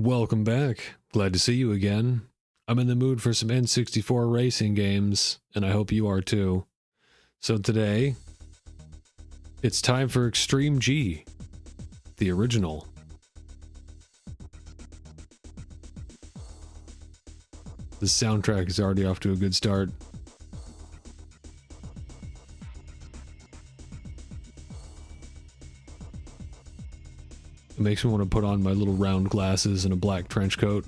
Welcome back. Glad to see you again. I'm in the mood for some N64 racing games, and I hope you are too. So today, it's time for Extreme G, the original. The soundtrack is already off to a good start. It makes me want to put on my little round glasses and a black trench coat.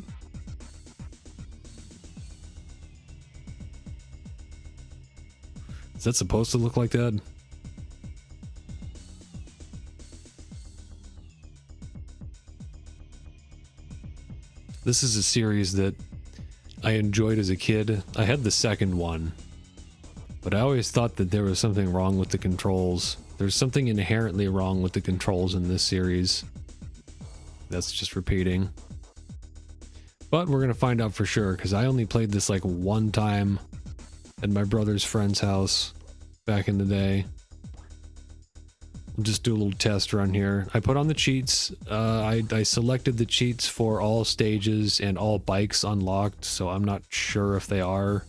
Is that supposed to look like that? This is a series that I enjoyed as a kid. I had the second one, but I always thought that there was something wrong with the controls. There's something inherently wrong with the controls in this series. That's just repeating. But we're gonna find out for sure, because I only played this like one time at my brother's friend's house back in the day. I'll just do a little test run here. I put on the cheats. I selected the cheats for all stages and all bikes unlocked, so I'm not sure if they are.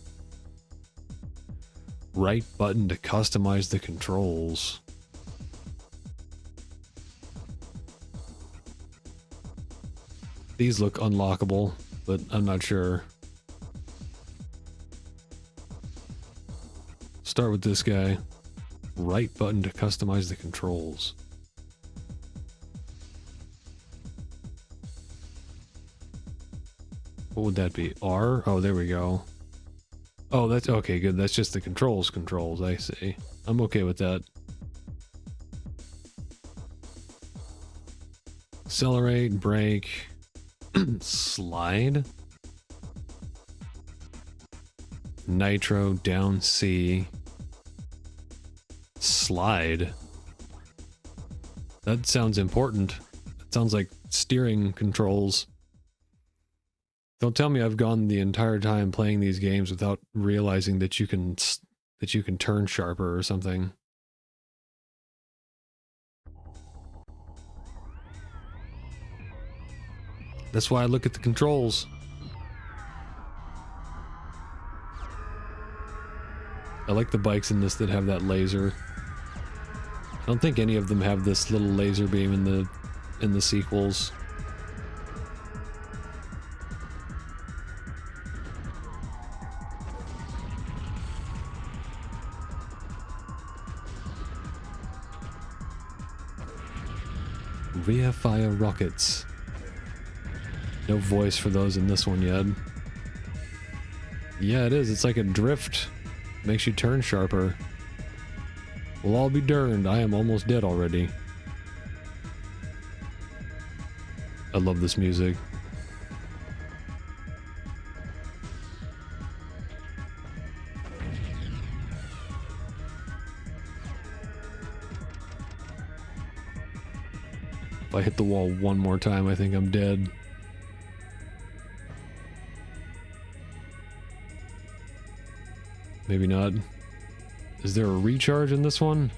Right button to customize the controls. These look unlockable, but I'm not sure. Start with this guy. Right button to customize the controls. What would that be? R? Oh, there we go. Oh, that's okay, good. That's just the controls, I see. I'm okay with that. Accelerate, brake, slide. Nitro, down C. Slide. That sounds important. That sounds like steering controls. Don't tell me I've gone the entire time playing these games without realizing that you can turn sharper or something. That's why I look at the controls. I like the bikes in this that have that laser. I don't think any of them have this little laser beam in the sequels. Rear fire rockets. No voice for those in this one yet. Yeah, it is. It's like a drift. Makes you turn sharper. We'll all be durned. I am almost dead already. I love this music. If I hit the wall one more time, I think I'm dead. Maybe not. Is there a recharge in this one?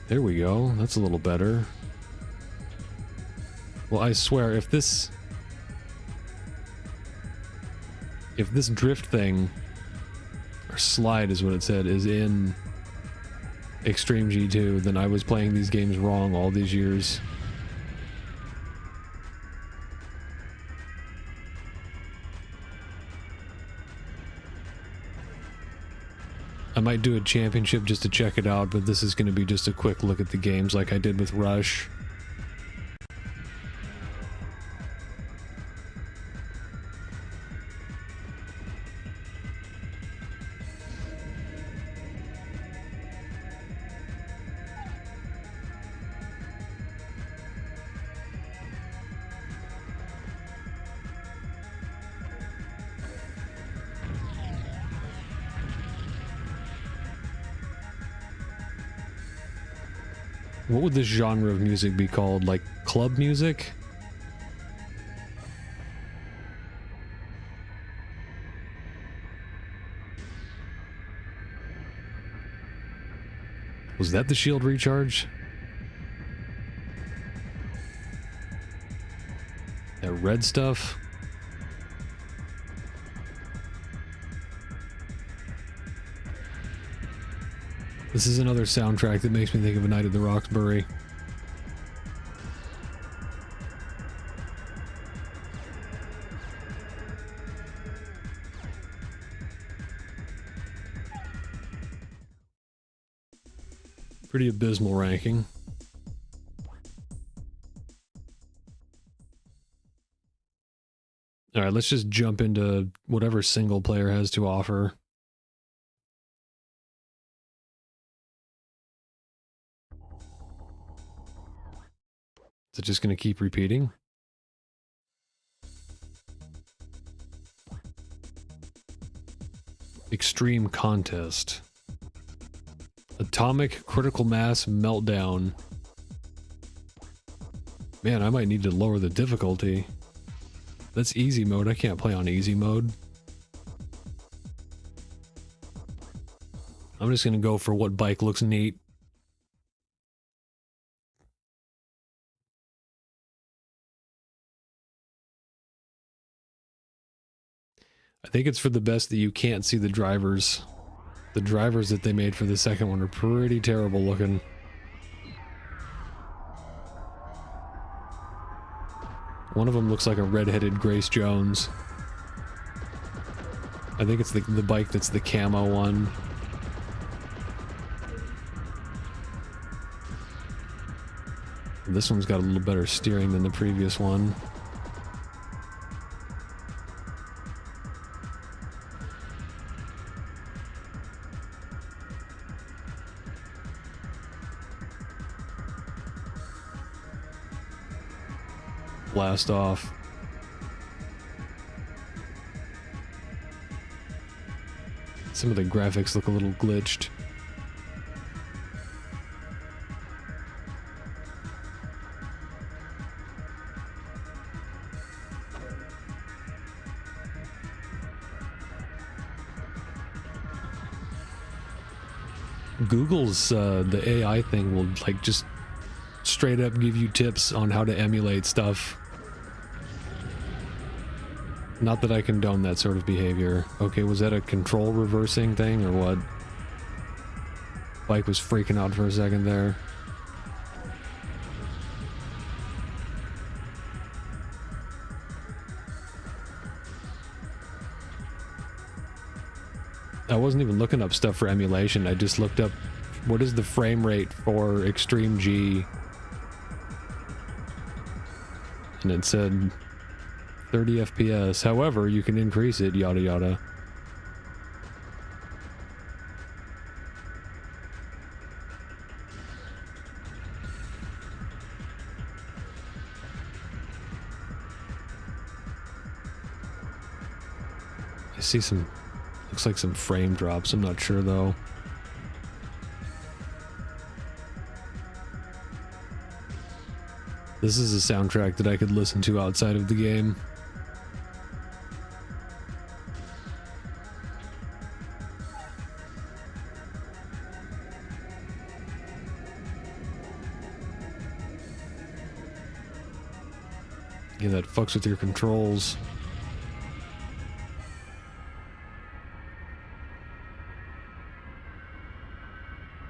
There we go. That's a little better. Well, I swear, if this drift thing, or slide is what it said, is in Extreme G2, then I was playing these games wrong all these years. I might do a championship just to check it out, but this is going to be just a quick look at the games like I did with Rush. What would this genre of music be called? Like club music? Was that the shield recharge? That red stuff? This is another soundtrack that makes me think of A Night at the Roxbury. Pretty abysmal ranking. Alright, let's just jump into whatever single player has to offer. Is it just going to keep repeating? Extreme Contest. Atomic Critical Mass Meltdown. Man, I might need to lower the difficulty. That's easy mode. I can't play on easy mode. I'm just gonna go for what bike looks neat. I think it's for the best that you can't see the drivers. The drivers that they made for the second one are pretty terrible looking. One of them looks like a red-headed Grace Jones. I think it's the bike that's the camo one. And this one's got a little better steering than the previous one. Blast off. Some of the graphics look a little glitched. Google's the AI thing will like just straight up give you tips on how to emulate stuff. Not that I condone that sort of behavior. Okay, was that a control reversing thing or what? Bike was freaking out for a second there. I wasn't even looking up stuff for emulation. I just looked up what is the frame rate for Extreme G. And it said 30 FPS. However, you can increase it, yada yada. I see some, looks like some frame drops. I'm not sure though. This is a soundtrack that I could listen to outside of the game. Yeah, that fucks with your controls.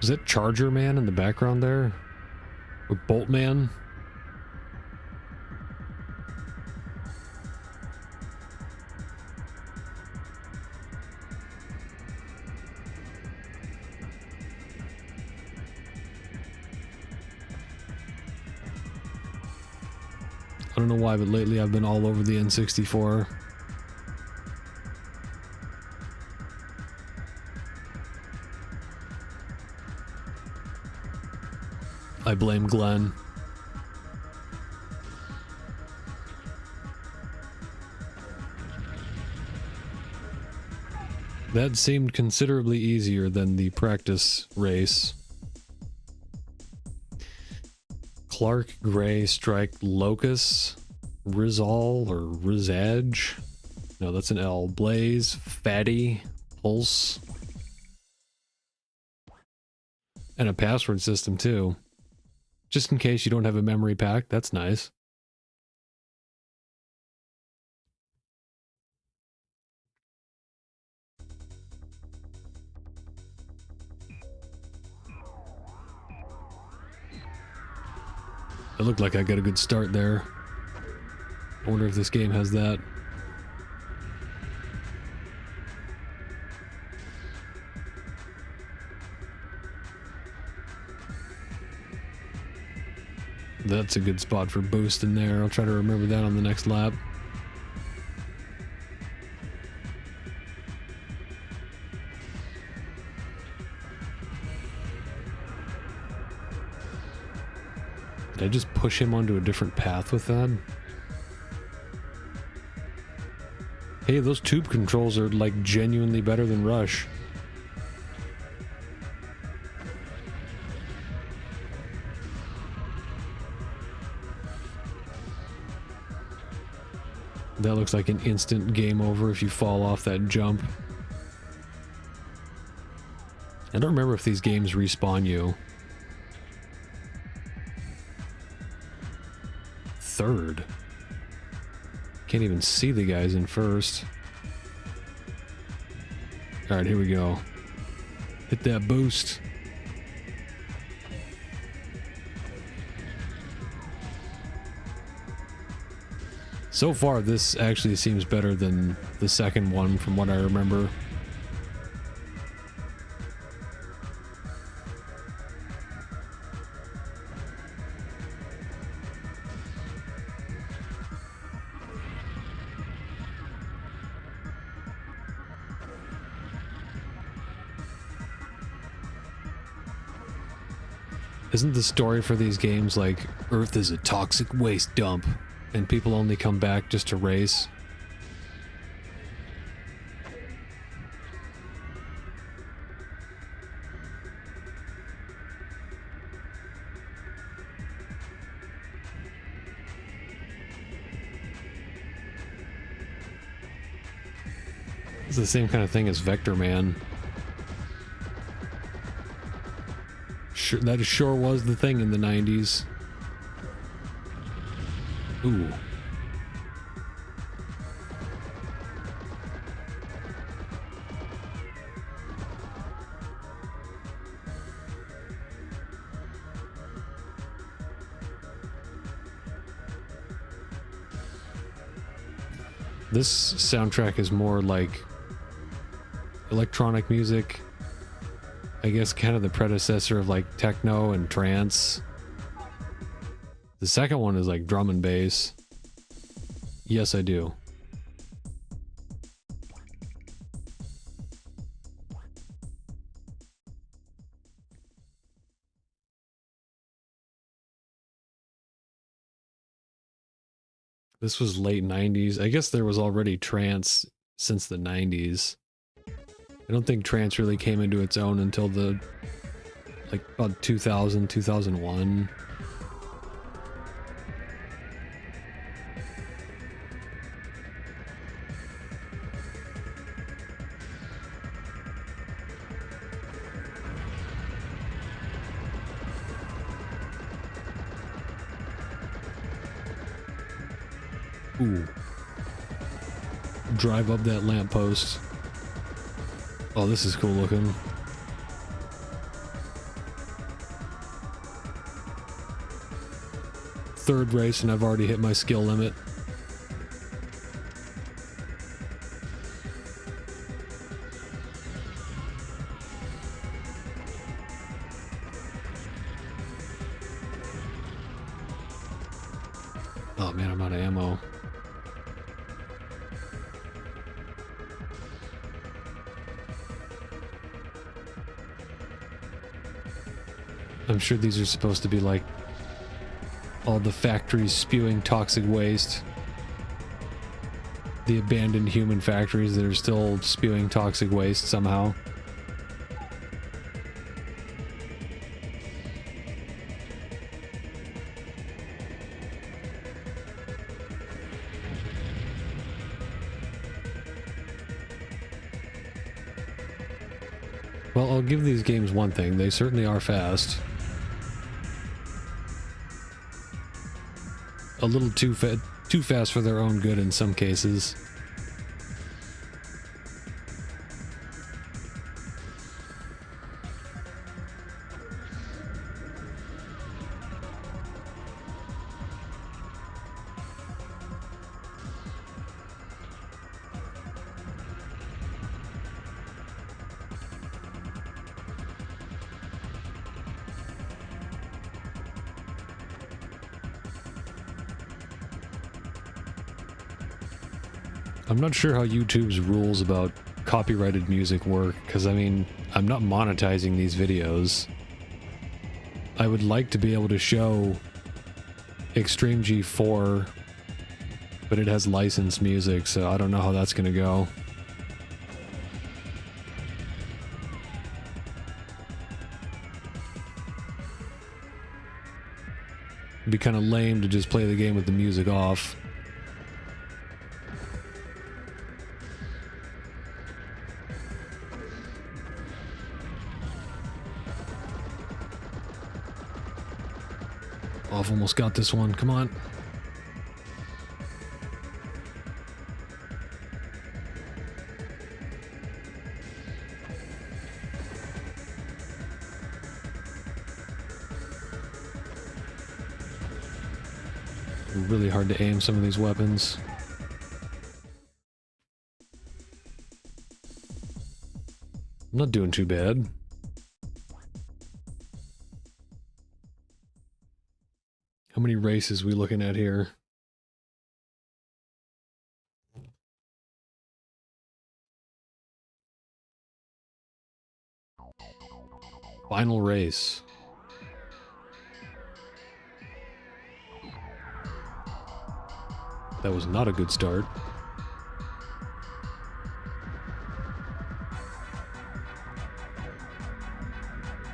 Is that Charger Man in the background there? Or Bolt Man? I don't know why, but lately I've been all over the N64. I blame Glenn. That seemed considerably easier than the practice race. Clark, Gray, Strike, Locus, Rizal, or Rizadge. No, that's an L. Blaze, Fatty, Pulse. And a password system too. Just in case you don't have a memory pack, that's nice. It looked like I got a good start there. I wonder if this game has that. That's a good spot for boosting there. I'll try to remember that on the next lap. Did I just push him onto a different path with that? Hey, those tube controls are like genuinely better than Rush. That looks like an instant game over if you fall off that jump. I don't remember if these games respawn you. Third. Can't even see the guys in first. Alright, here we go. Hit that boost. So far, this actually seems better than the second one from what I remember. Isn't the story for these games like Earth is a toxic waste dump and people only come back just to race? It's the same kind of thing as Vector Man. Sure, that sure was the thing in the 90s. Ooh. This soundtrack is more like electronic music. I guess kind of the predecessor of like techno and trance. The second one is like drum and bass. Yes, I do. This was late 90s. I guess there was already trance since the 90s. I don't think trance really came into its own until the like about 2000, 2001. Ooh. Drive up that lamppost. Oh, this is cool looking. Third race and I've already hit my skill limit. Oh man, I'm out of ammo. I'm sure these are supposed to be like all the factories spewing toxic waste. The abandoned human factories that are still spewing toxic waste somehow. Well, I'll give these games one thing. They certainly are fast. A little too fast for their own good in some cases. I'm not sure how YouTube's rules about copyrighted music work, because I mean, I'm not monetizing these videos. I would like to be able to show Extreme G4, but it has licensed music, so I don't know how that's gonna go. It'd be kind of lame to just play the game with the music off. I've almost got this one. Come on. Really hard to aim some of these weapons. I'm not doing too bad. How many races are we looking at here? Final race. That was not a good start.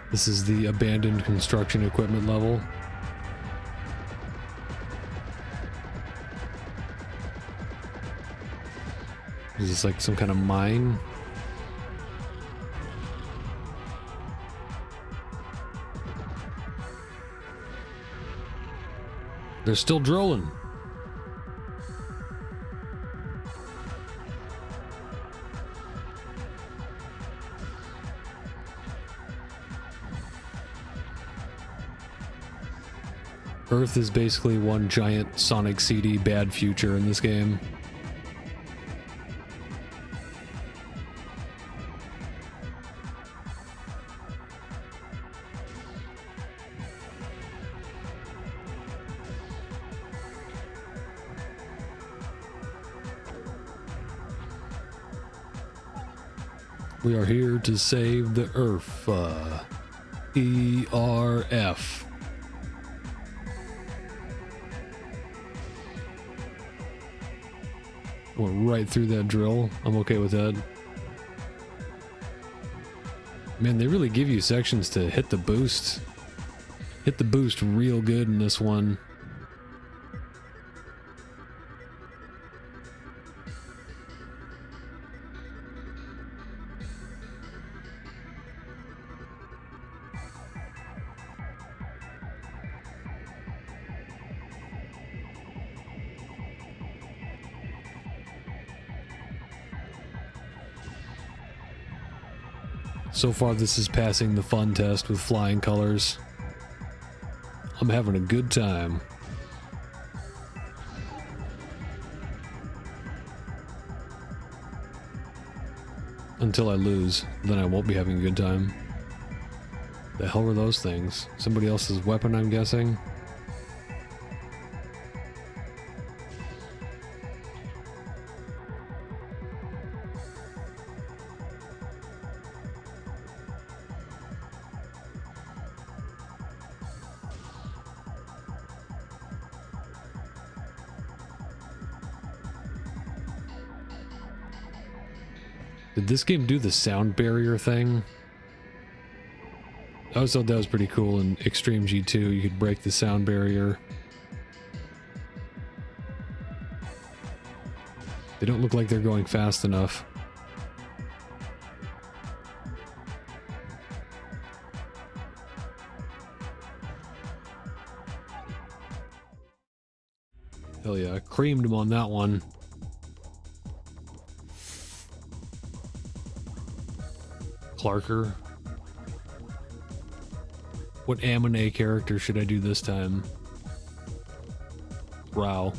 This is the abandoned construction equipment level. Is this like some kind of mine? They're still drilling. Earth is basically one giant Sonic CD bad future in this game. We are here to save the Earth. ERF. Went right through that drill. I'm okay with that. Man, they really give you sections to hit the boost. Hit the boost real good in this one. So far, this is passing the fun test with flying colors. I'm having a good time. Until I lose, then I won't be having a good time. The hell were those things? Somebody else's weapon, I'm guessing? Did this game do the sound barrier thing? I always thought that was pretty cool. In Extreme G2, you could break the sound barrier. They don't look like they're going fast enough. Hell yeah, creamed him on that one. Clarker. What anime character should I do this time? Wow.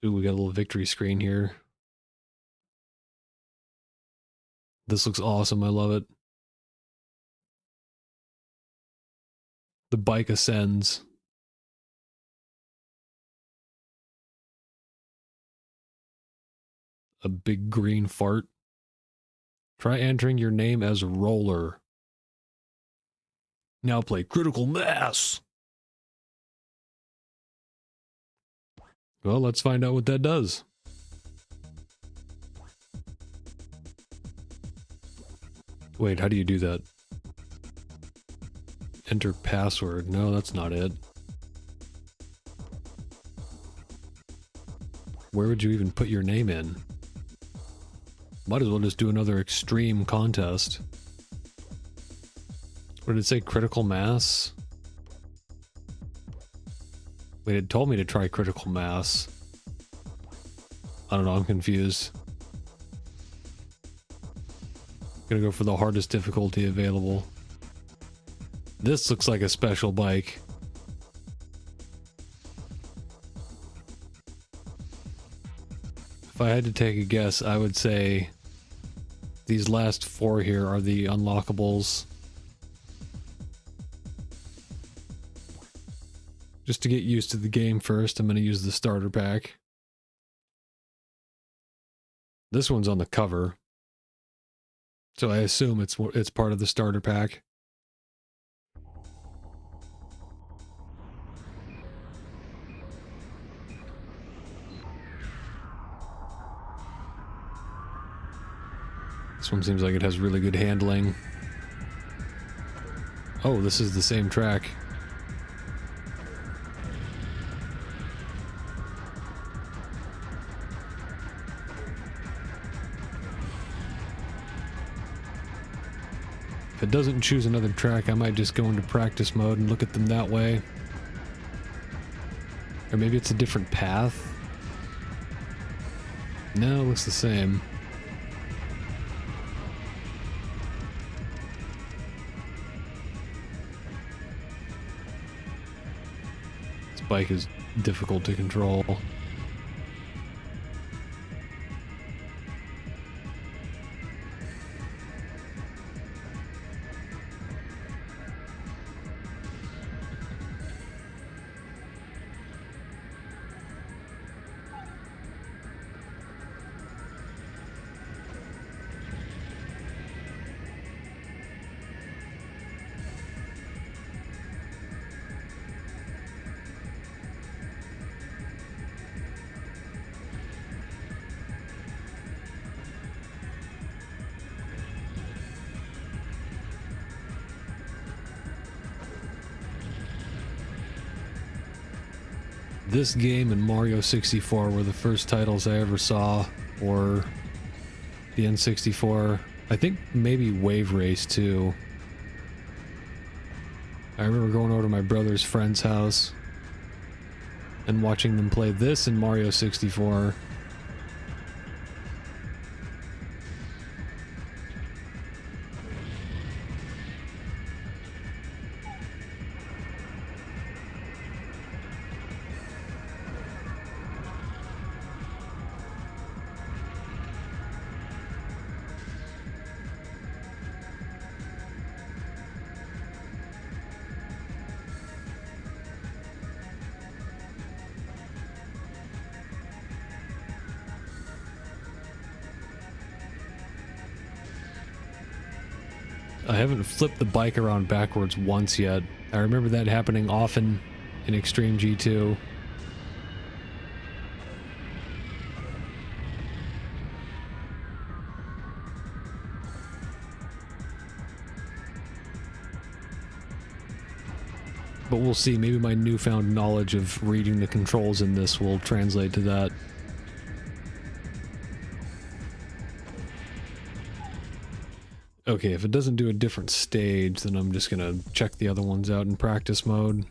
Ooh, we got a little victory screen here. This looks awesome. I love it. The bike ascends. A big green fart. Try entering your name as Roller. Now play Critical Mass. Well, let's find out what that does. Wait, how do you do that? Enter password. No, that's not it. Where would you even put your name in? Might as well just do another extreme contest. What did it say? Critical Mass? Wait, it told me to try Critical Mass. I don't know, I'm confused. Gonna go for the hardest difficulty available. This looks like a special bike. If I had to take a guess, I would say these last 4 here are the unlockables. Just to get used to the game first, I'm going to use the starter pack. This one's on the cover, so I assume it's part of the starter pack. This one seems like it has really good handling. Oh, this is the same track. If it doesn't choose another track, I might just go into practice mode and look at them that way. Or maybe it's a different path. No, it looks the same. This bike is difficult to control. This game and Mario 64 were the first titles I ever saw, or the N64. I think maybe Wave Race too. I remember going over to my brother's friend's house and watching them play this in Mario 64. I haven't flipped the bike around backwards once yet. I remember that happening often in Extreme G2. But we'll see, maybe my newfound knowledge of reading the controls in this will translate to that. Okay, if it doesn't do a different stage, then I'm just gonna check the other ones out in practice mode.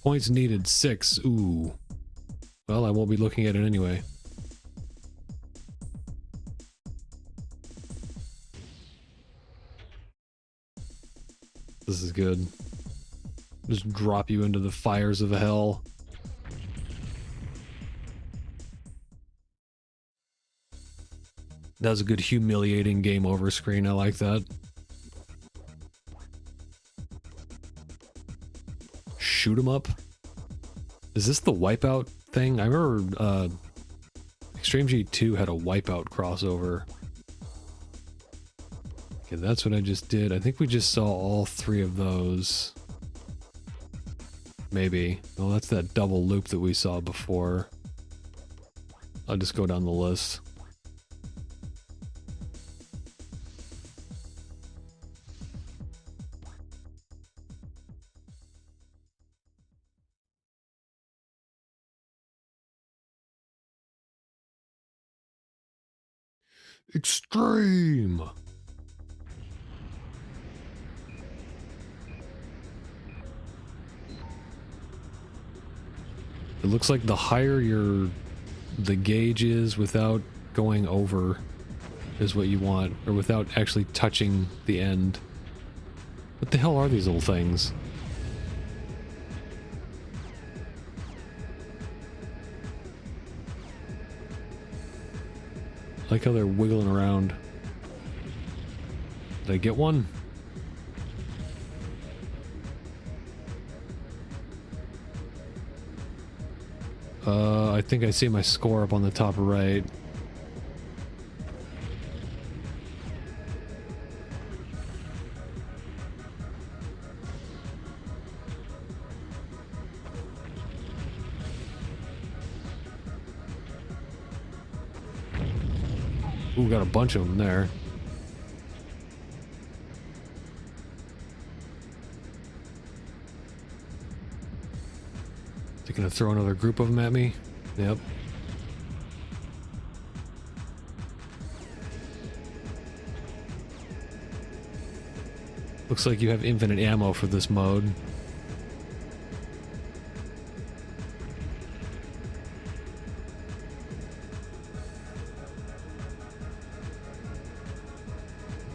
Points needed 6. Ooh. Well, I won't be looking at it anyway. This is good. Just drop you into the fires of hell. That was a good humiliating game over screen. I like that. Shoot 'em up. Is this the Wipeout thing? I remember Extreme G2 had a Wipeout crossover. Okay, that's what I just did. I think we just saw all 3 of those. Maybe. Well, that's that double loop that we saw before. I'll just go down the list. Extreme! It looks like the higher the gauge is without going over is what you want, or without actually touching the end. What the hell are these little things? I like how they're wiggling around. Did I get one? I think I see my score up on the top right. Ooh, got a bunch of them there. They're gonna throw another group of them at me? Yep. Looks like you have infinite ammo for this mode.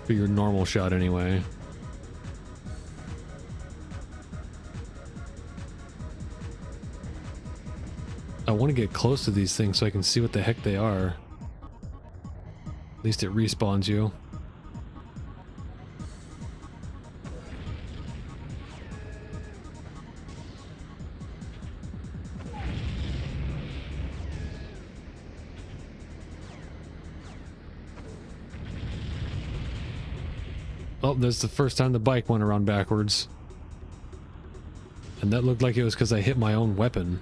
For your normal shot anyway. I want to get close to these things so I can see what the heck they are. At least it respawns you. Oh, that's the first time the bike went around backwards. And that looked like it was because I hit my own weapon.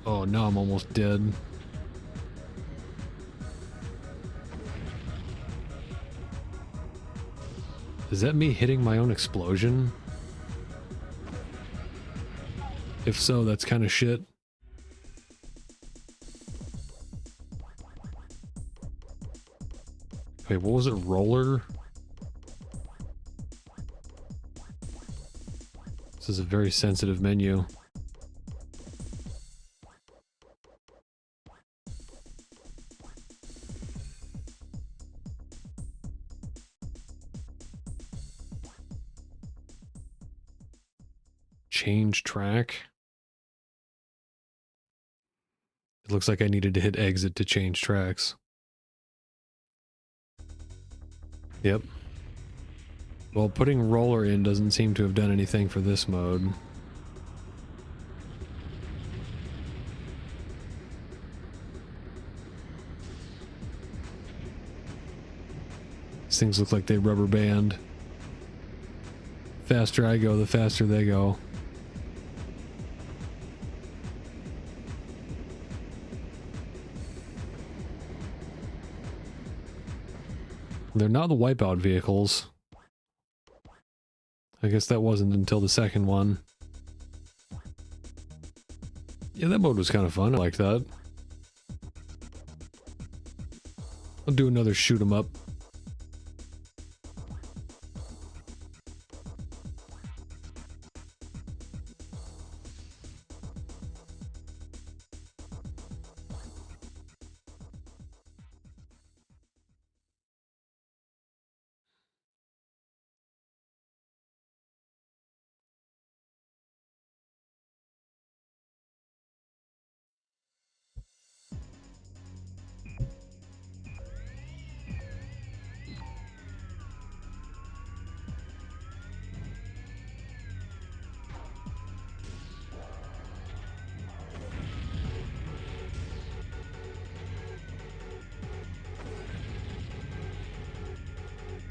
Oh, now I'm almost dead. Is that me hitting my own explosion? If so, that's kind of shit. Wait, what was it? Roller? This is a very sensitive menu. Change track. It looks like I needed to hit exit to change tracks. Yep. Well, putting roller in doesn't seem to have done anything for this mode. These things look like they rubber band. Faster I go, the faster they go. They're not the wipeout vehicles. I guess that wasn't until the second one. Yeah, that mode was kind of fun. I like that. I'll do another shoot 'em up.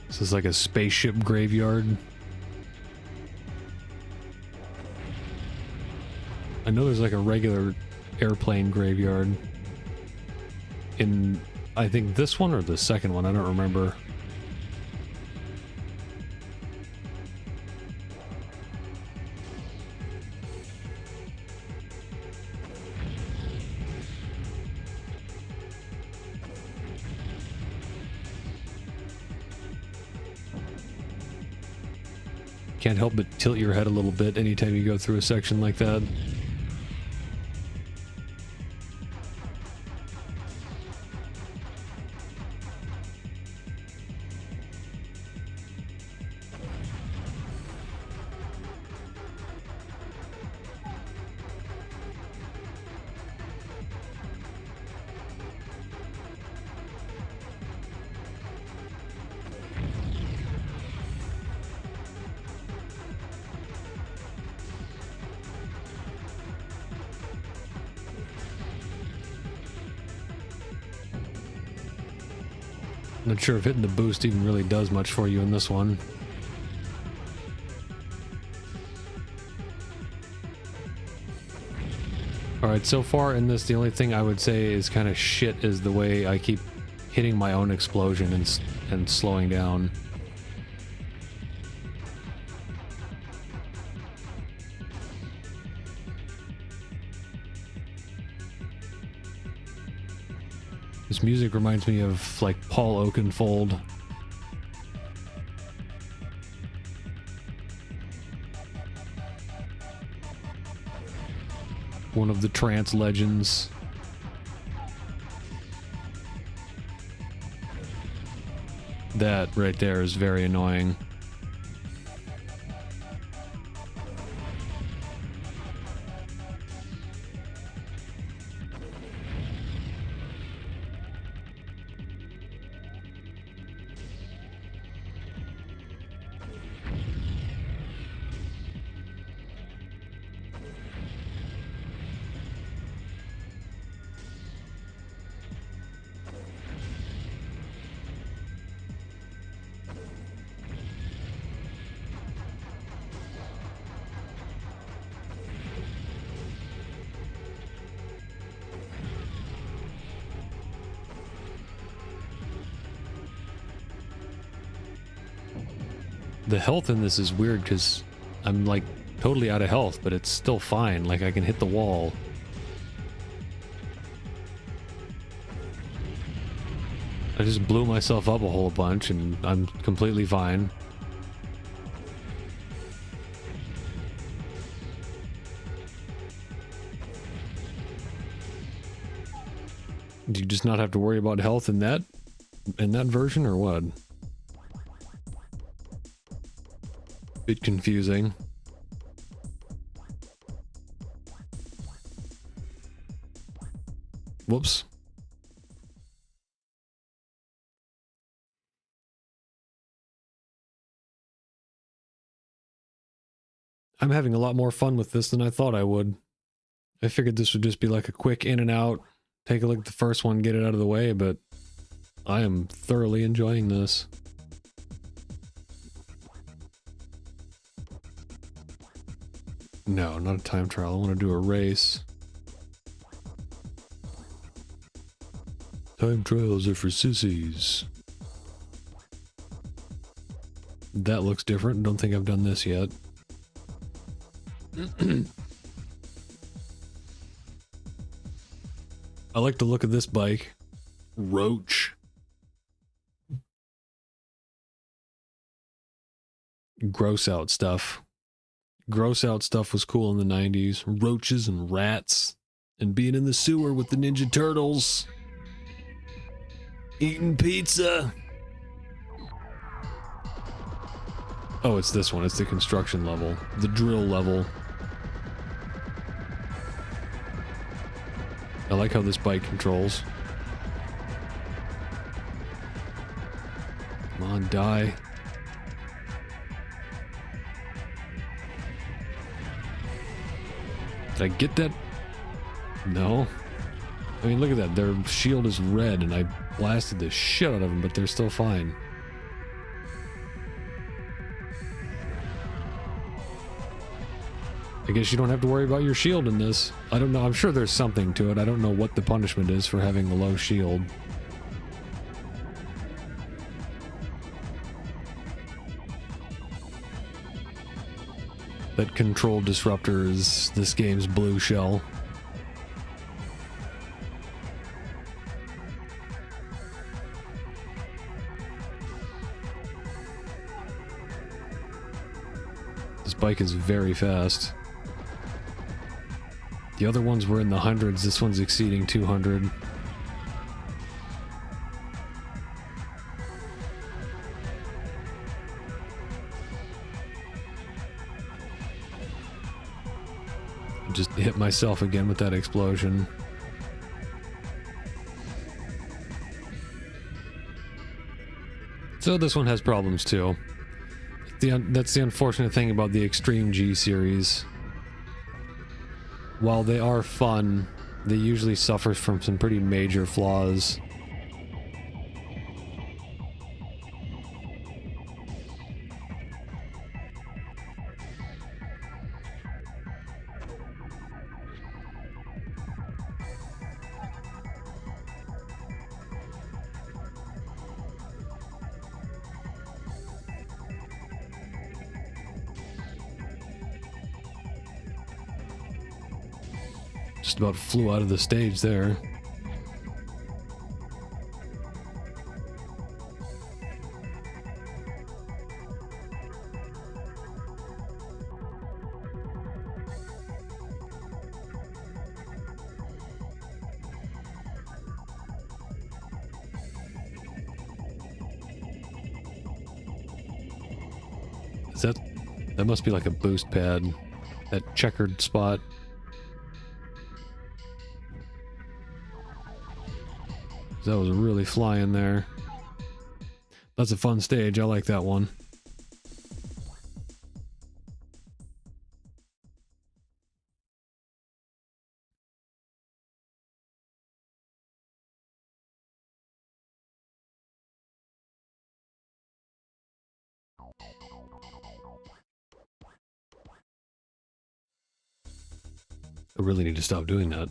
This is like a spaceship graveyard. I know there's like a regular airplane graveyard in, I think this one or the second one, I don't remember. Can't help but tilt your head a little bit anytime you go through a section like that. Not sure if hitting the boost even really does much for you in this one. Alright, so far in this, the only thing I would say is kind of shit is the way I keep hitting my own explosion and slowing down. This music reminds me of, like, Paul Oakenfold. One of the trance legends. That right there is very annoying. The health in this is weird because I'm like totally out of health, but it's still fine. Like I can hit the wall. I just blew myself up a whole bunch and I'm completely fine. Do you just not have to worry about health in that version or what? Bit confusing. Whoops. I'm having a lot more fun with this than I thought I would. I figured this would just be like a quick in and out, take a look at the first one, get it out of the way, but I am thoroughly enjoying this. No, not a time trial. I want to do a race. Time trials are for sissies. That looks different. Don't think I've done this yet. I like to look at this bike. Roach. Gross out stuff. Gross out stuff was cool in the 90s. Roaches and rats. And being in the sewer with the Ninja Turtles. Eating pizza. Oh, it's this one. It's the construction level. The drill level. I like how this bike controls. Come on, die. Did I get that? No. I mean, look at that. Their shield is red, and I blasted the shit out of them, but they're still fine. I guess you don't have to worry about your shield in this. I don't know. I'm sure there's something to it. I don't know what the punishment is for having a low shield. That control disruptor is this game's blue shell. This bike is very fast. The other ones were in the hundreds. This one's exceeding 200. Just hit myself again with that explosion. So this one has problems too. That's the unfortunate thing about the Extreme G series. While they are fun, they usually suffer from some pretty major flaws. Just about flew out of the stage there. That must be like a boost pad. That checkered spot. That was really flying there. That's a fun stage. I like that one. I really need to stop doing that.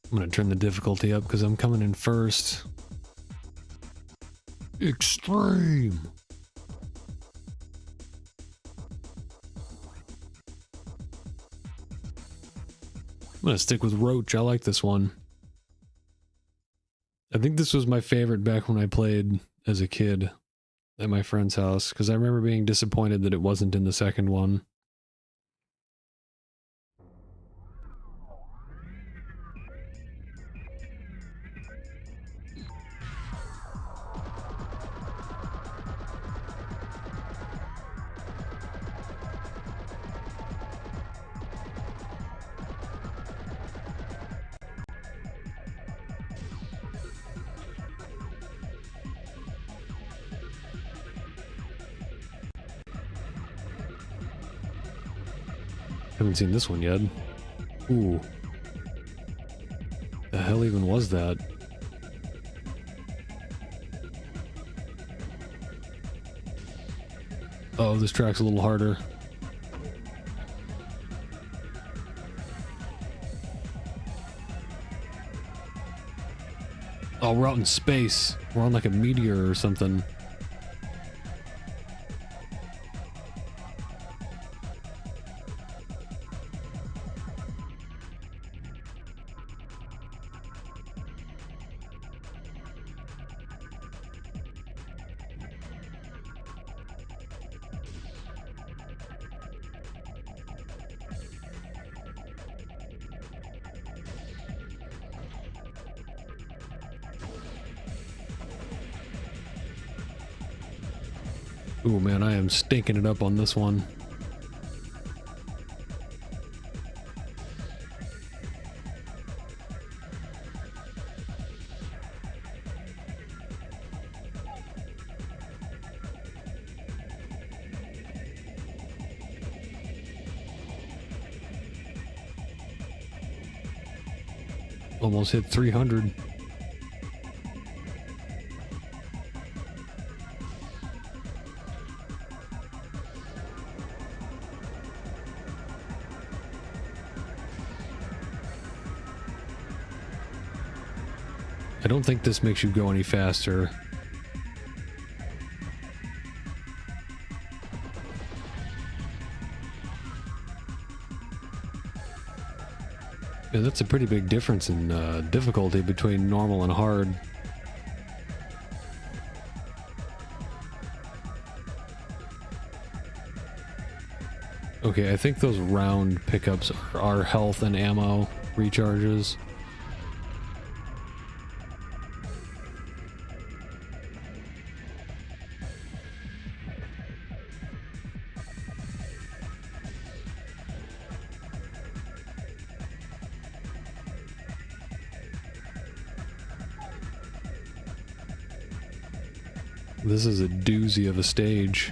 I'm gonna turn the difficulty up because I'm coming in first. Extreme! I'm gonna stick with Roach. I like this one. I think this was my favorite back when I played as a kid at my friend's house, because I remember being disappointed that it wasn't in the second one. Haven't seen this one yet. Ooh. The hell even was that? Oh, this track's a little harder. Oh, we're out in space. We're on like a meteor or something. Ooh, man, I am stinking it up on this one. Almost hit 300. I don't think this makes you go any faster. Yeah, that's a pretty big difference in difficulty between normal and hard. Okay, I think those round pickups are health and ammo recharges. This is a doozy of a stage.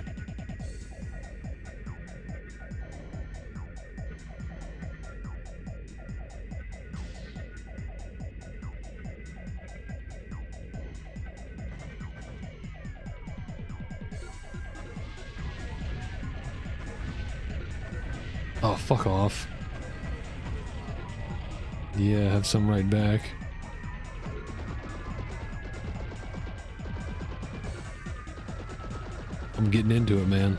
Oh, fuck off. Yeah, have some right back. I'm getting into it, man.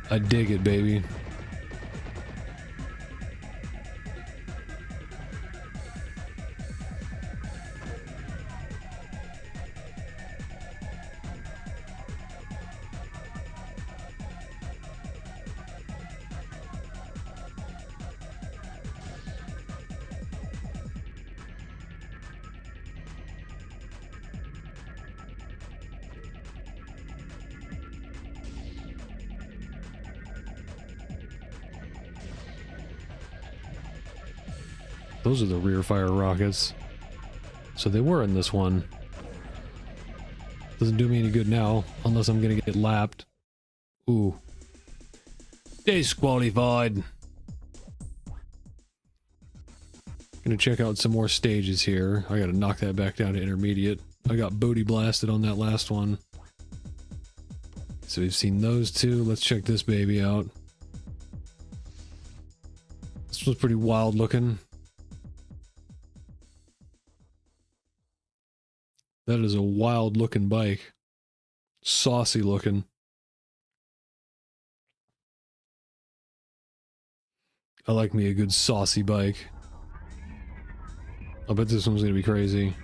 I dig it, baby. Those are the rear fire rockets. So they were in this one. Doesn't do me any good now, unless I'm gonna get lapped. Ooh. Disqualified. Gonna check out some more stages here. I gotta knock that back down to intermediate. I got booty blasted on that last one. So we've seen those two. Let's check this baby out. This was pretty wild looking. That is a wild looking bike. Saucy looking. I like me a good saucy bike. I bet this one's gonna be crazy.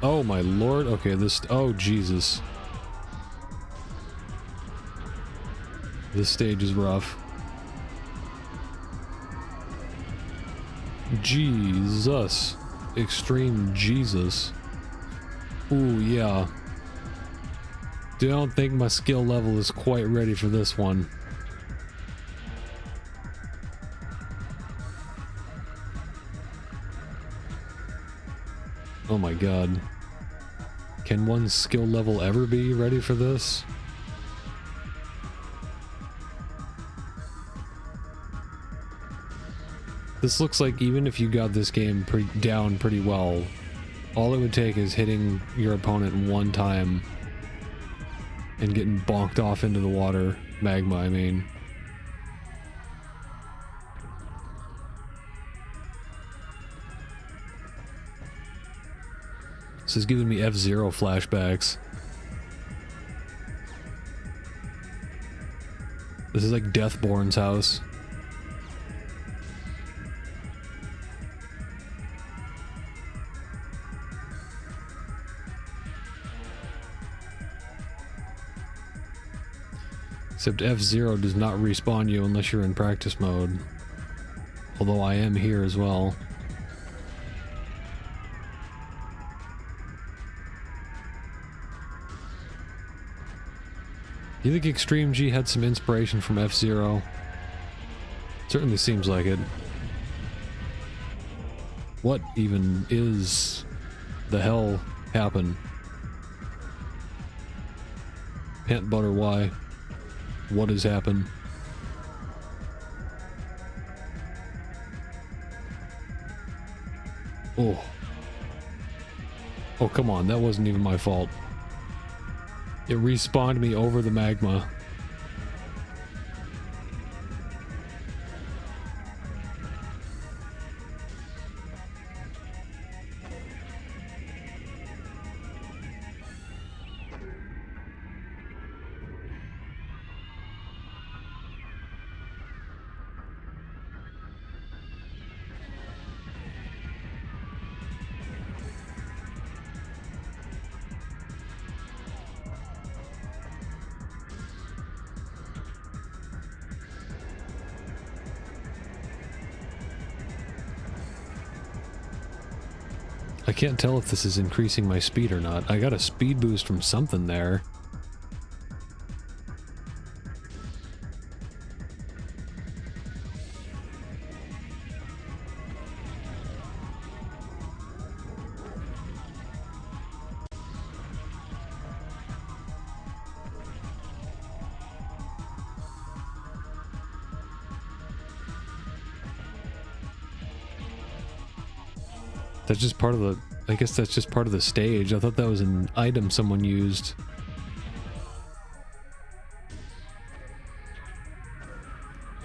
Oh my lord. Okay, this... Oh, Jesus. This stage is rough. Jesus. Extreme Jesus. Ooh, yeah. Dude, I don't think my skill level is quite ready for this one. Oh my god. Can one's skill level ever be ready for this? This looks like even if you got this game down pretty well, all it would take is hitting your opponent one time and getting bonked off into the water. Magma, I mean. This is giving me F-Zero flashbacks. This is like Deathborn's house. Except F-Zero does not respawn you unless you're in practice mode. Although I am here as well. Do you think Extreme G had some inspiration from F-Zero? Certainly seems like it. What even is the hell happen? Pant butter, why? What has happened? Oh. Oh, come on, that wasn't even my fault. It respawned me over the magma. I can't tell if this is increasing my speed or not. I got a speed boost from something there. That's just part of the... I guess that's just part of the stage. I thought that was an item someone used.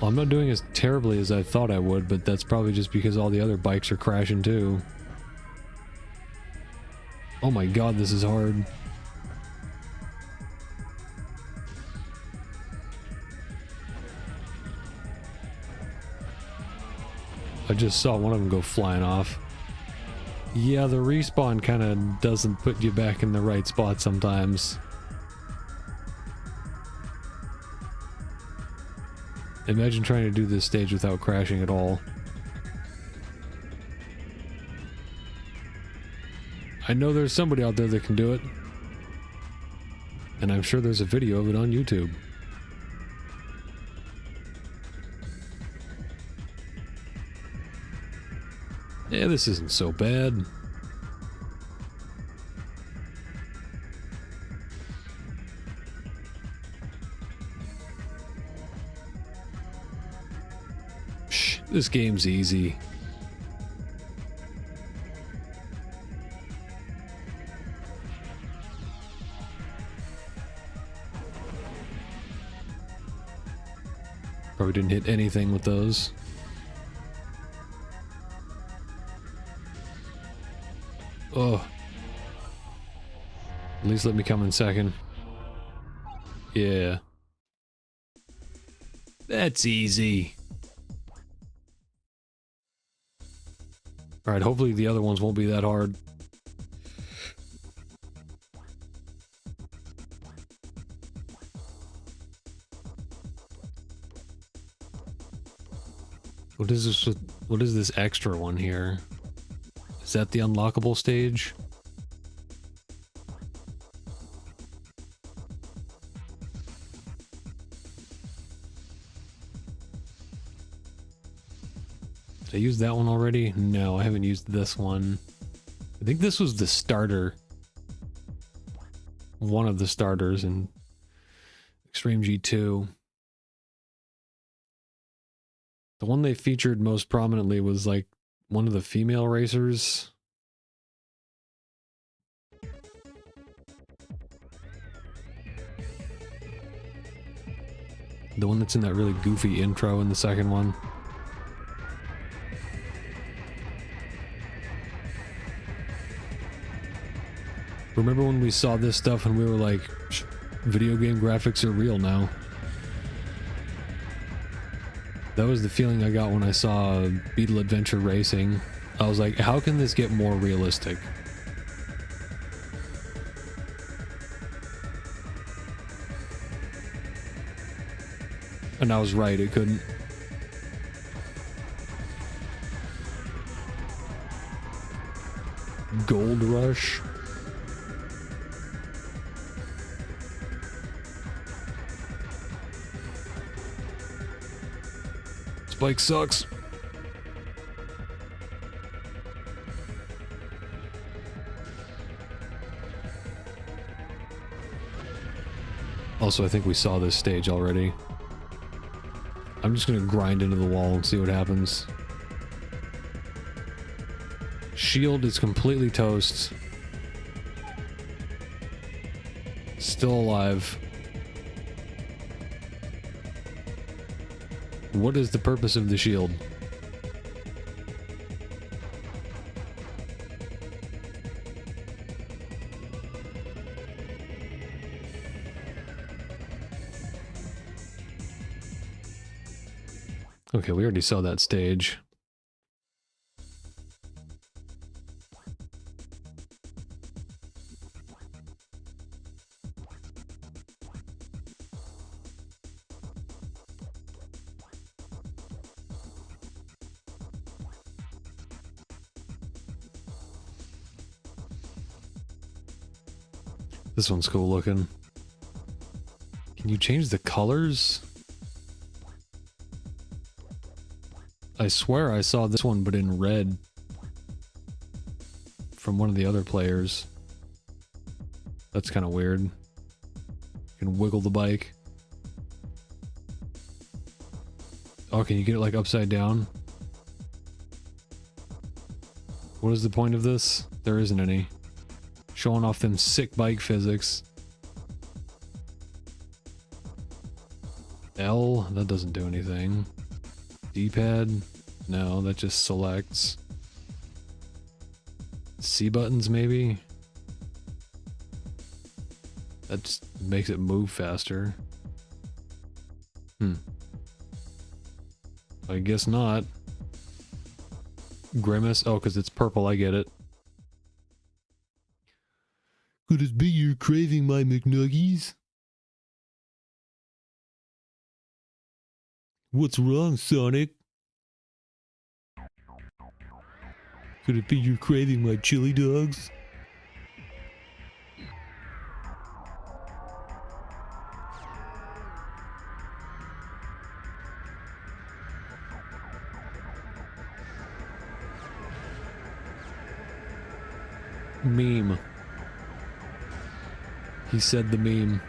Well, I'm not doing as terribly as I thought I would, but that's probably just because all the other bikes are crashing too. Oh my god, this is hard. I just saw one of them go flying off. Yeah, the respawn kind of doesn't put you back in the right spot sometimes. Imagine trying to do this stage without crashing at all. I know there's somebody out there that can do it. And I'm sure there's a video of it on YouTube. Yeah, this isn't so bad. Shh, this game's easy. Probably didn't hit anything with those. Oh. At least let me come in second. Yeah. That's easy. Alright, hopefully the other ones won't be that hard. What is this? What is this extra one here? Is that the unlockable stage? Did I use that one already? No, I haven't used this one. I think this was the starter. One of the starters in Extreme G2. The one they featured most prominently was like one of the female racers. The one that's in that really goofy intro in the second one. Remember when we saw this stuff and we were like, video game graphics are real now? That was the feeling I got when I saw Beetle Adventure Racing. I was like, how can this get more realistic? And I was right, it couldn't. Gold Rush. Spike sucks. Also, I think we saw this stage already. I'm just gonna grind into the wall and see what happens. Shield is completely toast. Still alive. What is the purpose of the shield? Okay, we already saw that stage. This one's cool looking. Can you change the colors? I swear I saw this one, but in red. From one of the other players. That's kind of weird. You can wiggle the bike. Oh, can you get it like upside down? What is the point of this? There isn't any. Showing off them sick bike physics. L, that doesn't do anything. D-pad, no, that just selects. C buttons maybe? That just makes it move faster. I guess not. Grimace, oh, because it's purple, I get it. Could it be you're craving my McNuggies? What's wrong, Sonic? Could it be you're craving my chili dogs? Meme. He said the meme.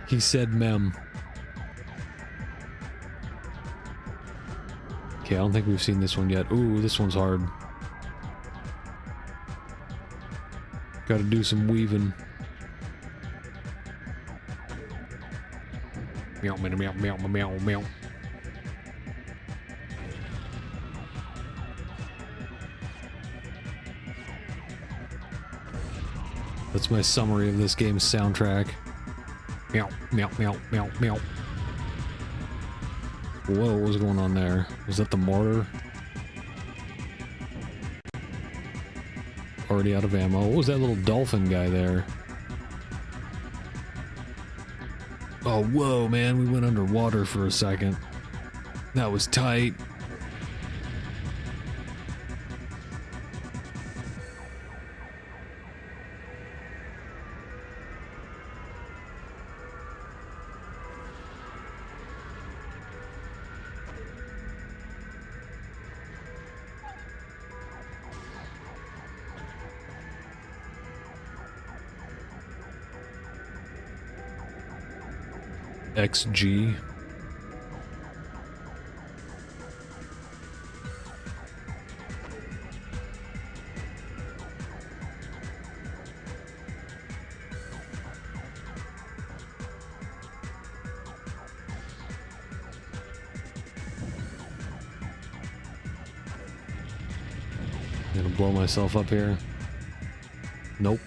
He said mem. Okay, I don't think we've seen this one yet. Ooh, this one's hard. Gotta do some weaving. Meow, meow, meow, meow, meow, meow. That's my summary of this game's soundtrack. Meow, meow, meow, meow, meow. Whoa, what was going on there? Was that the mortar? Already out of ammo. What was that little dolphin guy there? Oh, whoa, man, we went underwater for a second. That was tight. XG. I'm gonna blow myself up here. Nope.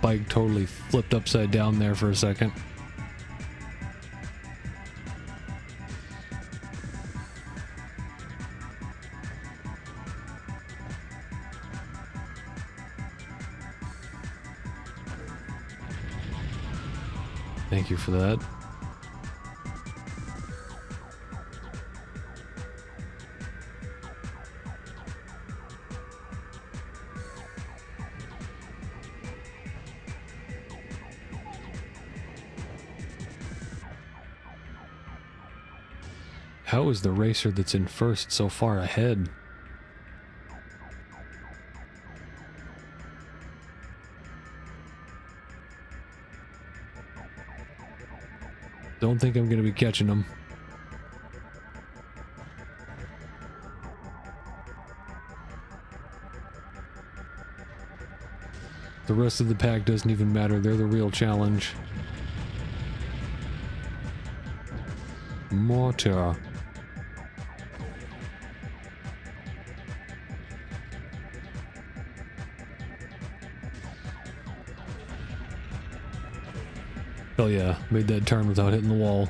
Bike totally flipped upside down there for a second. Thank you for that. How is the racer that's in first so far ahead? Don't think I'm gonna be catching him. The rest of the pack doesn't even matter. They're the real challenge. Mortar. Hell yeah, made that turn without hitting the wall.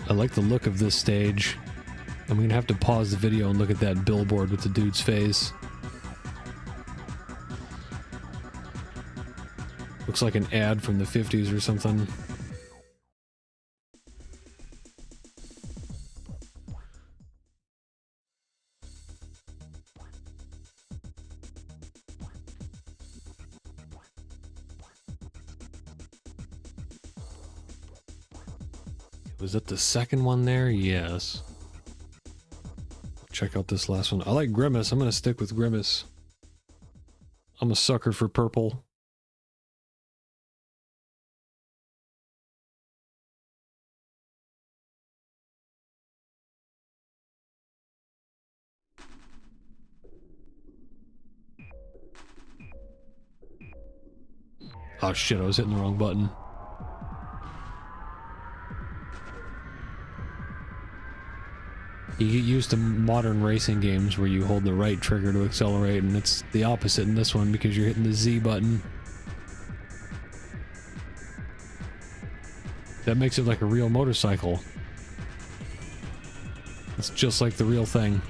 I like the look of this stage. I'm gonna have to pause the video and look at that billboard with the dude's face. Looks like an ad from the 50s or something. Was that the second one there? Yes. Check out this last one. I like Grimace. I'm gonna stick with Grimace. I'm a sucker for purple. Oh shit, I was hitting the wrong button. You get used to modern racing games where you hold the right trigger to accelerate, and it's the opposite in this one because you're hitting the Z button. That makes it like a real motorcycle. It's just like the real thing.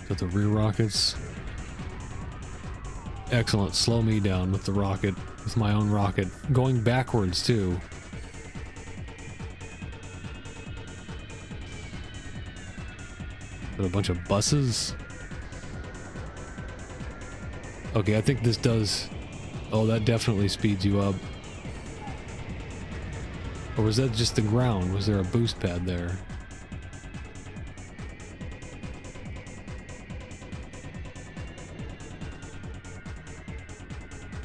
Got the rear rockets. Excellent. Slow me down with the rocket. With my own rocket. Going backwards, too. Got a bunch of buses. Okay, I think this does... Oh, that definitely speeds you up. Or was that just the ground? Was there a boost pad there?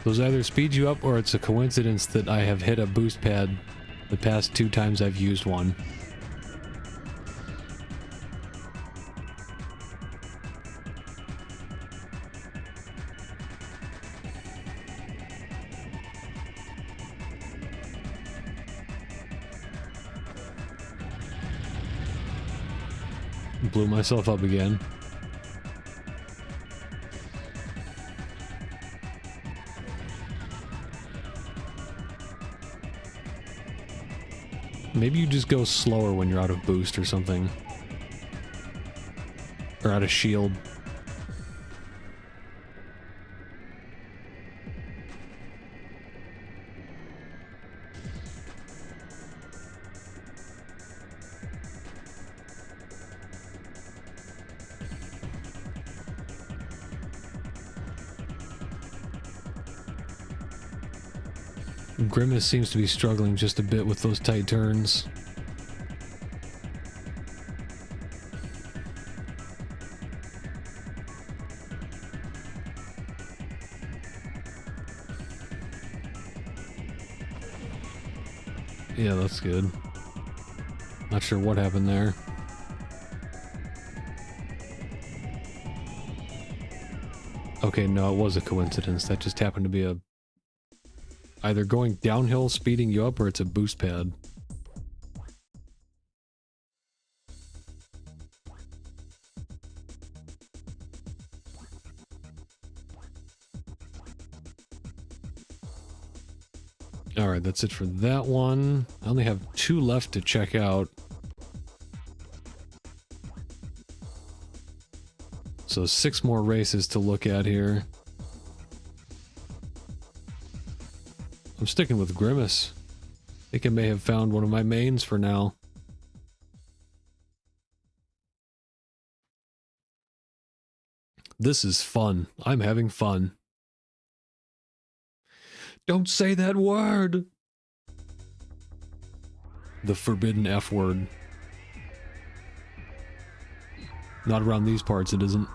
Those either speed you up or it's a coincidence that I have hit a boost pad the past 2 times I've used one. Blew myself up again. Maybe you just go slower when you're out of boost or something. Or out of shield. Grimace seems to be struggling just a bit with those tight turns. Yeah, that's good. Not sure what happened there. Okay, no, it was a coincidence. That just happened to be a... either going downhill, speeding you up, or it's a boost pad. Alright, that's it for that one. I only have 2 left to check out. So 6 more races to look at here. I'm sticking with Grimace. I think I may have found one of my mains for now. This is fun. I'm having fun. Don't say that word! The forbidden F word. Not around these parts, it isn't.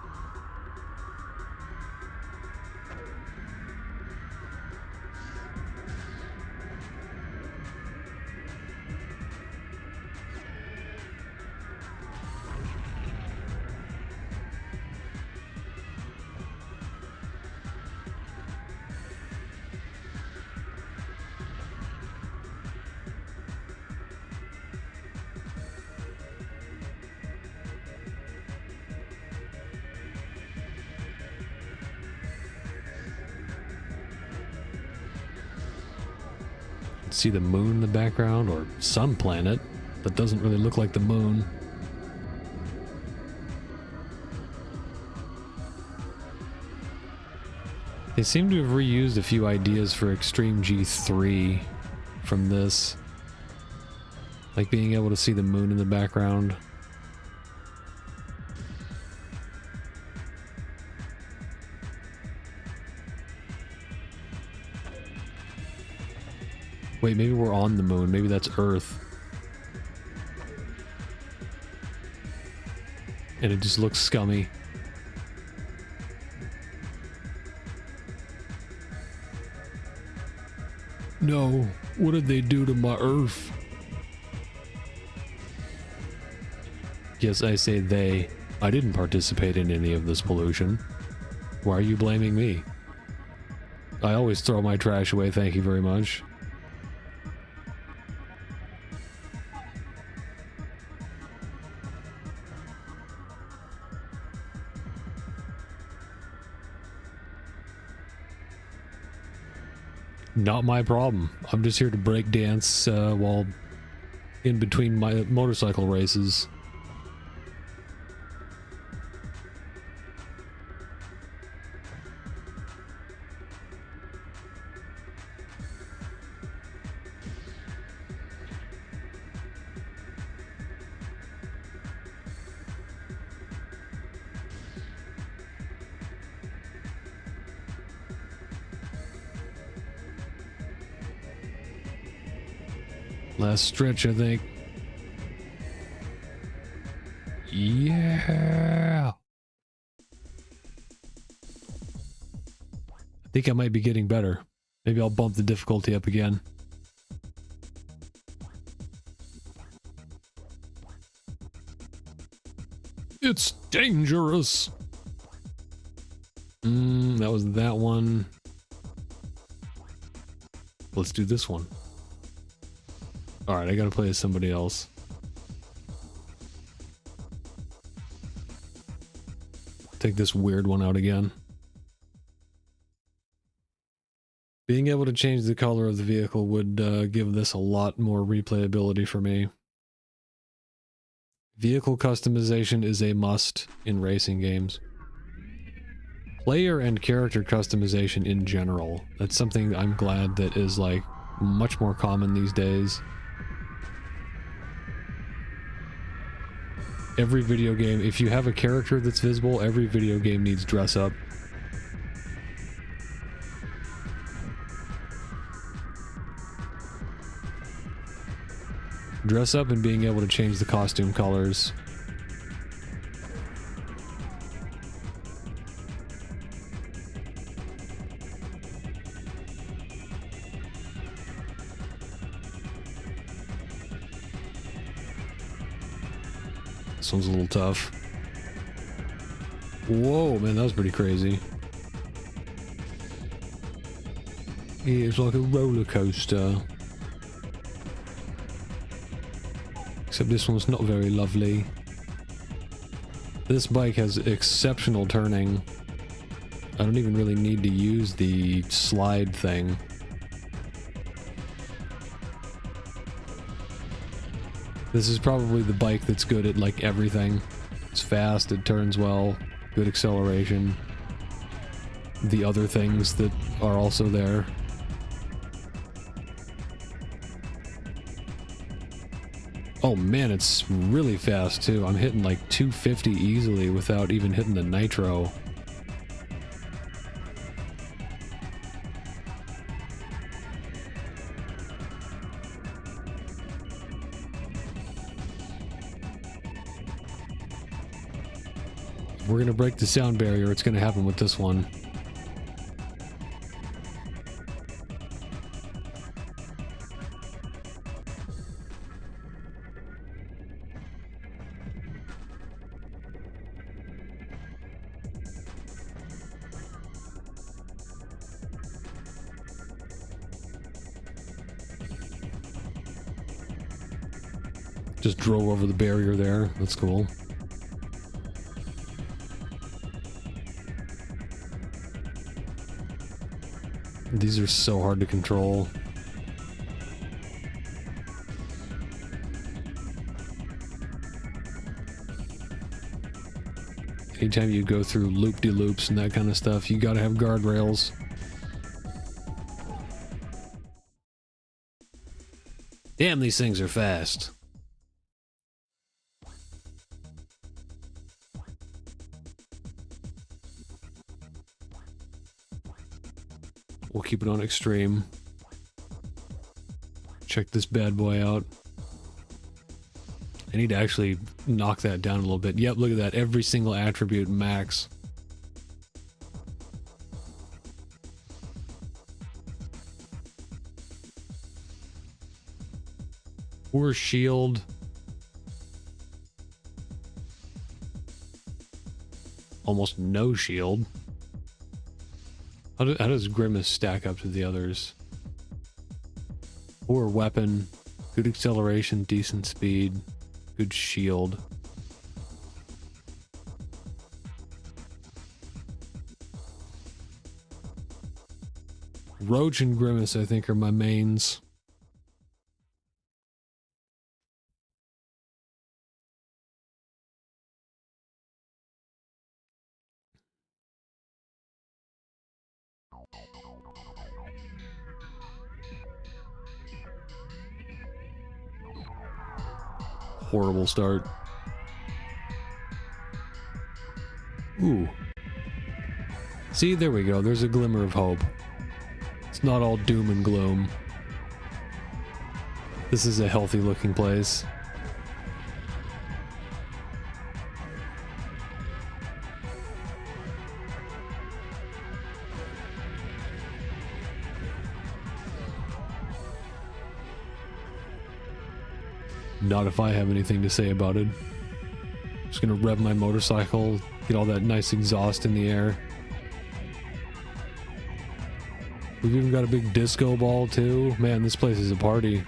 See the moon in the background, or some planet that doesn't really look like the moon. They seem to have reused a few ideas for Extreme G3 from this. Like being able to see the moon in the background. Wait, maybe we're on the moon. Maybe that's Earth. And it just looks scummy. No, what did they do to my Earth? Yes, I say they. I didn't participate in any of this pollution. Why are you blaming me? I always throw my trash away, thank you very much. Not my problem. I'm just here to break dance while in between my motorcycle races. Last stretch, I think. Yeah. I think I might be getting better. Maybe I'll bump the difficulty up again. It's dangerous. That was that one. Let's do this one. Alright, I gotta play as somebody else. Take this weird one out again. Being able to change the color of the vehicle would give this a lot more replayability for me. Vehicle customization is a must in racing games. Player and character customization in general. That's something I'm glad that is like much more common these days. Every video game, if you have a character that's visible, every video game needs dress up. Dress up and being able to change the costume colors. This one's a little tough. Whoa, man, that was pretty crazy. It's like a roller coaster. Except this one's not very lovely. This bike has exceptional turning. I don't even really need to use the slide thing. This is probably the bike that's good at like everything. It's fast, it turns well, good acceleration. The other things that are also there. Oh man, it's really fast too. I'm hitting like 250 easily without even hitting the nitro. If we're gonna break the sound barrier, it's gonna happen with this one. Just drove over the barrier there. That's cool. These are so hard to control. Anytime you go through loop-de-loops and that kind of stuff, you gotta have guardrails. Damn, these things are fast. We'll keep it on extreme. Check this bad boy out. I need to actually knock that down a little bit. Yep, look at that. Every single attribute max. Poor shield. Almost no shield. How does Grimace stack up to the others? Poor weapon, good acceleration, decent speed, good shield. Roach and Grimace, I think, are my mains. Horrible start. Ooh. See, there we go. There's a glimmer of hope. It's not all doom and gloom. This is a healthy looking place. Not if I have anything to say about it. Just gonna rev my motorcycle, get all that nice exhaust in the air. We've even got a big disco ball too. Man, this place is a party.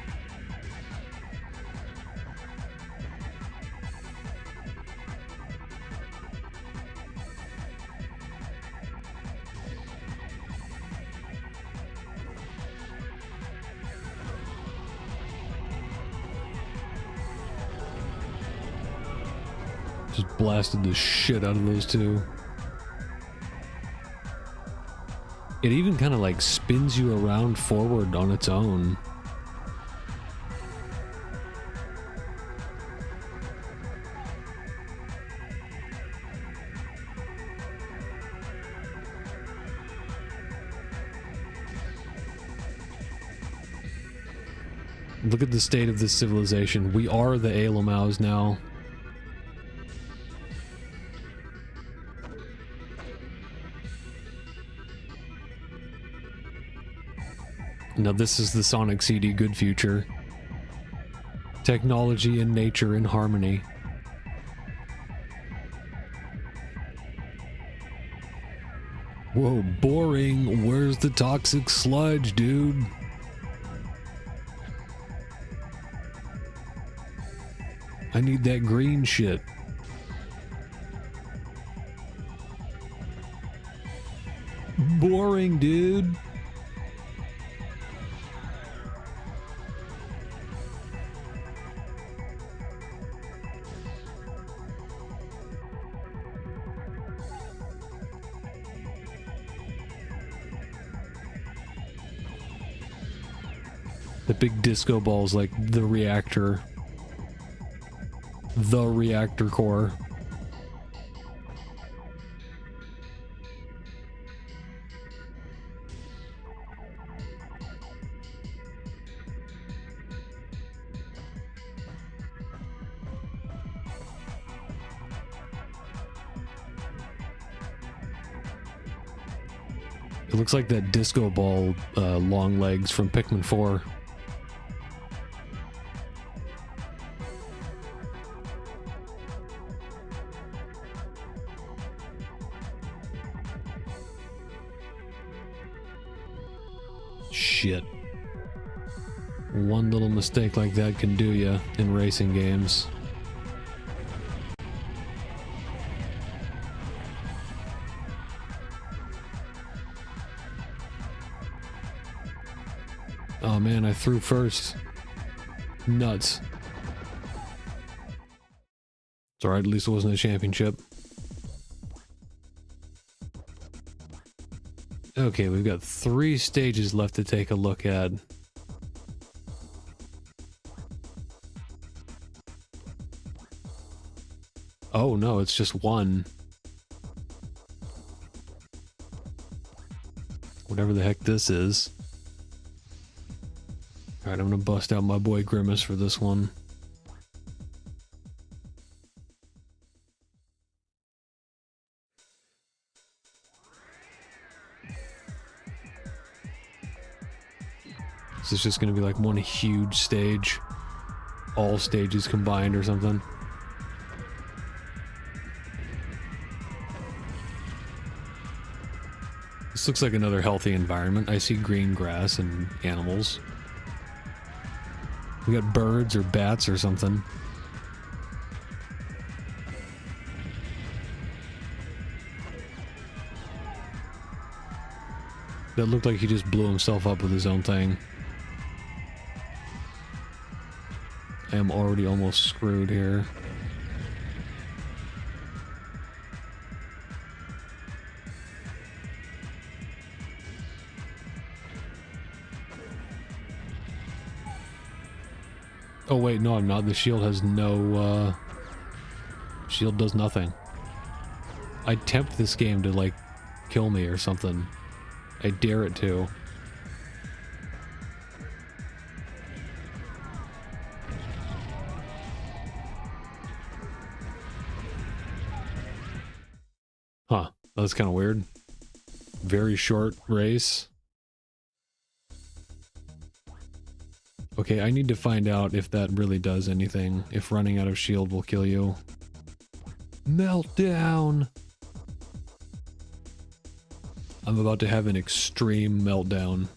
Just blasted the shit out of those two. It even kind of like spins you around forward on its own. Look at the state of this civilization. We are the Alamaus now. Now this is the Sonic CD good future. Technology and nature in harmony. Whoa, boring. Where's the toxic sludge, dude? I need that green shit. Boring, dude. The big disco ball's like the reactor. The reactor core. It looks like that disco ball long legs from Pikmin 4. Shit. One little mistake like that can do ya in racing games. Oh man, I threw first. Nuts. It's alright, at least it wasn't a championship. Okay, we've got 3 stages left to take a look at. Oh no, it's just one. Whatever the heck this is. Alright, I'm gonna bust out my boy Grimace for this one. This is just gonna be like one huge stage. All stages combined or something. This looks like another healthy environment. I see green grass and animals. We got birds or bats or something. That looked like he just blew himself up with his own thing. I am already almost screwed here. Oh wait, no I'm not. The shield has no, shield does nothing. I tempt this game to, like, kill me or something. I dare it to. Huh, that's kind of weird. Very short race. Okay, I need to find out if that really does anything. If running out of shield will kill you. Meltdown! I'm about to have an extreme meltdown.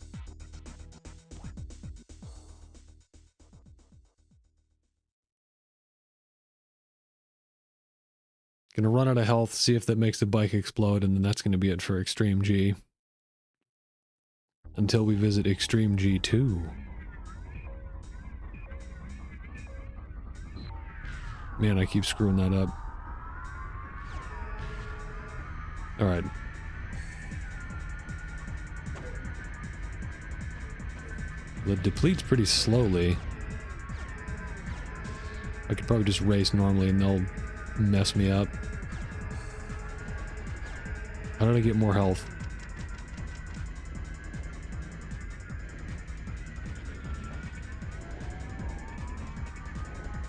Gonna run out of health, see if that makes the bike explode, and then that's gonna be it for Extreme G. Until we visit Extreme G2. Man, I keep screwing that up. Alright. It depletes pretty slowly. I could probably just race normally and they'll mess me up. How did I get more health?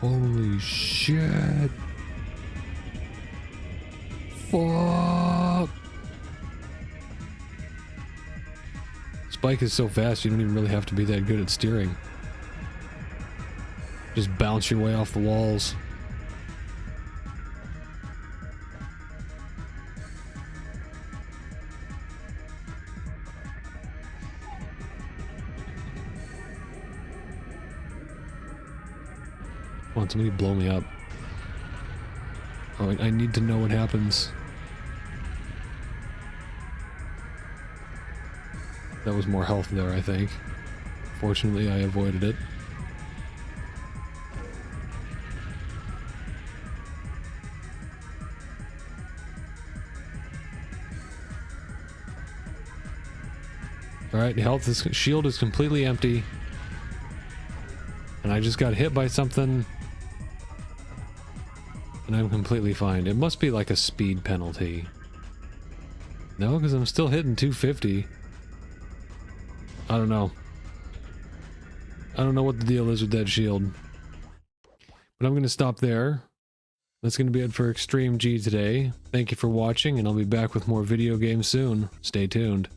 Holy shit. Fuck. This bike is so fast, you don't even really have to be that good at steering. Just bounce your way off the walls. Come on, somebody blow me up. Oh, I need to know what happens. That was more health there, I think. Fortunately, I avoided it. Alright, shield is completely empty. And I just got hit by something. And I'm completely fine. It must be like a speed penalty. No, because I'm still hitting 250. I don't know. I don't know what the deal is with that shield. But I'm going to stop there. That's going to be it for Extreme G today. Thank you for watching, and I'll be back with more video games soon. Stay tuned.